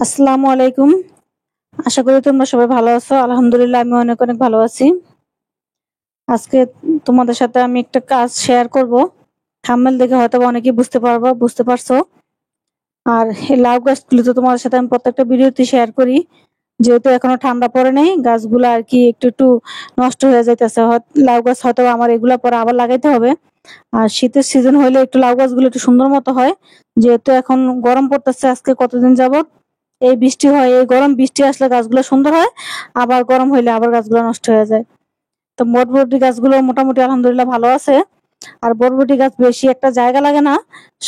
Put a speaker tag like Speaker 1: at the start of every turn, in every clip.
Speaker 1: আসসালামু আলাইকুম। আশা করি তোমরা সবাই ভালো আছো। আলহামদুলিল্লাহ আমি অনেক অনেক ভালো আছি। আজকে তোমাদের সাথে আমি একটা কাজ শেয়ার করব। থাম্বনেল দেখে হয়তো অনেকেই বুঝতে পারছো। আর এই লাউ গাছগুলো তো তোমাদের সাথে আমি প্রত্যেকটা ভিডিওতে শেয়ার করি। যেহেতু এখনো ঠান্ডা পড়ে নাই, গাছগুলো আর কি একটু একটু নষ্ট হয়ে যাইতেছে। লাউ গাছ হয়তো আমার এগুলা পরে আবার লাগাইতে হবে। আর শীতের সিজন হইলে একটু লাউ গাছগুলো একটু সুন্দর মতো হয়। যেহেতু এখন গরম পড়তেছে, আজকে কতদিন যাবত এই বৃষ্টি হয়, এই গরম বৃষ্টি আসলে গাছগুলো সুন্দর হয়, আবার গরম হইলে আবার গাছগুলো নষ্ট হয়ে যায়। তো বরবটি গাছগুলো মোটামুটি আলহামদুলিল্লাহ ভালো আছে। আর বরবটি গাছ বেশি একটা জায়গা লাগে না,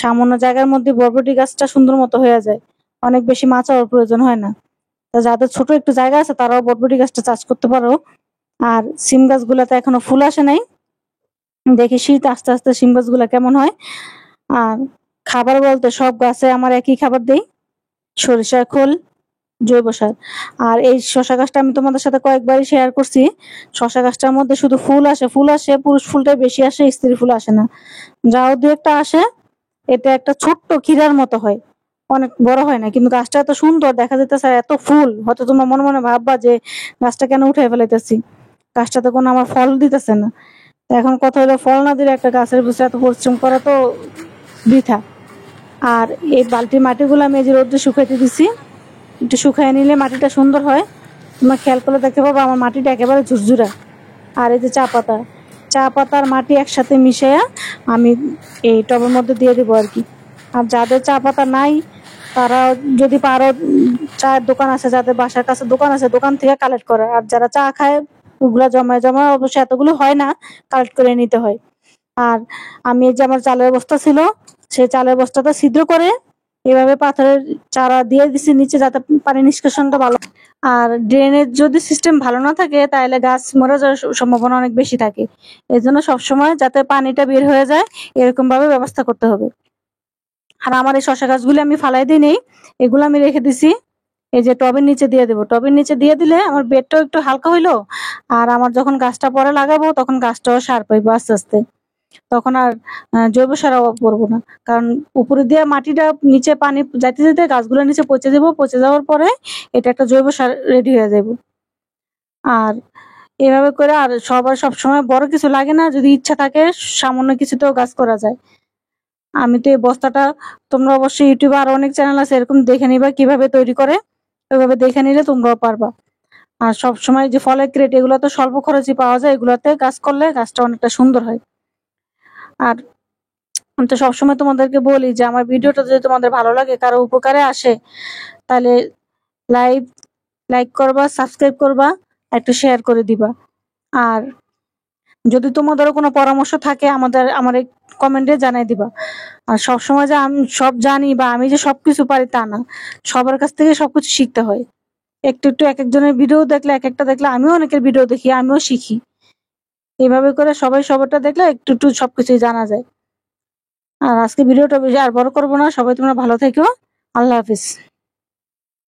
Speaker 1: সামান্য জায়গার মধ্যে বরবটি গাছটা সুন্দর মতো হয়ে যায়। অনেক বেশি মাচার প্রয়োজন হয় না। তো যাদের ছোট একটু জায়গা আছে তারাও বরবটি গাছটা চাষ করতে পারো। আর সিম গাছগুলাতে এখনো ফুল আসে নাই, দেখি শীত আস্তে আস্তে সিম গাছগুলা কেমন হয়। আর খাবার বলতে সব গাছে আমার একই খাবার দেই, সরিষার খোল, জৈব সার। আর এই শশা গাছটা আমি তোমাদের সাথে কয়েকবারই শেয়ার করছি। শশা গাছটার মধ্যে শুধু ফুল আসে, পুরুষ ফুলটাই বেশি আসে, স্ত্রী ফুল আসে না। যাও দু একটা আসে, এটা একটা ছোট্ট ক্ষীরার মতো হয়, অনেক বড় হয় না, কিন্তু গাছটা এত সুন্দর দেখা যেতেছে, এত ফুল, হয়তো তোমার মনে মনে ভাববা যে গাছটা কেন উঠে ফেলাইতেছি, গাছটাতে কোনো আমার ফল দিতেছে না। এখন কথা হলো, ফল না দিলে একটা গাছের পিছনে এত পরিশ্রম করা তো বৃথা। আর এই বালতির মাটিগুলো আমি এই যে রোদ্রে শুকাইতে দিছি, একটু শুকায় নিলে মাটিটা সুন্দর হয়। তোমরা খেয়াল করলে দেখতে পাবো আমার মাটিটা একেবারে ঝুরঝুরা। আর এই যে চা পাতার মাটি একসাথে মিশাইয়া আমি এই টবের মধ্যে দিয়ে দেবো আর কি। আর যাদের চা পাতা নাই তারা যদি পারো, চায়ের দোকান আছে, যাদের বাসার কাছে দোকান আছে, দোকান থেকে কালেক্ট করে। আর যারা চা খায় ওগুলা জমায় জমায়, অবশ্য এতগুলো হয় না, কালেক্ট করে নিতে হয়। আর আমি এই যে আমার চালের বস্তা ছিল, সেই চালের বস্তাটা ছিদ্র করে এভাবে পাথরের চারা দিয়ে দিছি নিচে, যাতে পানি নিষ্কাশনটা ভালো। আর ড্রেনের যদি সিস্টেম ভালো না থাকে তাহলে গাছ মরে যাওয়ার সম্ভাবনা অনেক বেশি থাকে। এই জন্য সবসময় যাতে পানিটা বের হয়ে যায় এরকম ভাবে ব্যবস্থা করতে হবে। আর আমার এই শশা গাছগুলি আমি ফালাই দিই নেই, এগুলো আমি রেখে দিছি এই যে টবের নিচে দিয়ে দেবো। টবের নিচে দিয়ে দিলে আমার বেডটাও একটু হালকা হইলো, আর আমার যখন গাছটা পরে লাগাবো তখন গাছটাও সার পাইবো আস্তে আস্তে। তখন আর জৈব সার অভাব পড়বো না, কারণ উপরে দিয়ে মাটিটা নিচে পানি যাইতে যেতে গাছগুলো নিচে পচে দেবো, পচে যাওয়ার পরে এটা একটা জৈব সার রেডি হয়ে যাবে। আর এভাবে করে, আর সবার সব সময় বড় কিছু লাগে না, যদি ইচ্ছা থাকে সামান্য কিছুতেও গাছ করা যায়। আমি তো এই বস্তাটা, তোমরা অবশ্যই ইউটিউবে আরো অনেক চ্যানেল আছে, এরকম দেখে নিবা কিভাবে তৈরি করে, ওইভাবে দেখে নিলে তোমরাও পারবা। আর সব সময় যে ফলের ক্রেট, এগুলো তো স্বল্প খরচে পাওয়া যায়, এগুলাতে গাছ করলে গাছটা অনেকটা সুন্দর হয়। আর আমি তো সবসময় তোমাদেরকে বলি যে আমার ভিডিওটা যদি তোমাদের ভালো লাগে, কারো উপকারে আসে, তাহলে লাইভ লাইক করবা, সাবস্ক্রাইব করবা, একটু শেয়ার করে দিবা। আর যদি তোমাদেরও কোনো পরামর্শ থাকে আমার এই কমেন্টে জানাই দিবা। আর সবসময় যে আমি সব জানি বা আমি যে সবকিছু পারি তা না, সবার কাছ থেকে সবকিছু শিখতে হয়। একটু একটু এক একজনের ভিডিও দেখলে, এক একটা দেখলে আমিও অনেকের ভিডিও দেখি, আমিও শিখি। এইভাবে করে সবাই সবারটা দেখলে একটু একটু সবকিছুই জানা যায়। আর আজকে ভিডিওটা বেশি আর বড় করবো না, সবাই তোমরা ভালো থেকো। আল্লাহ হাফিজ।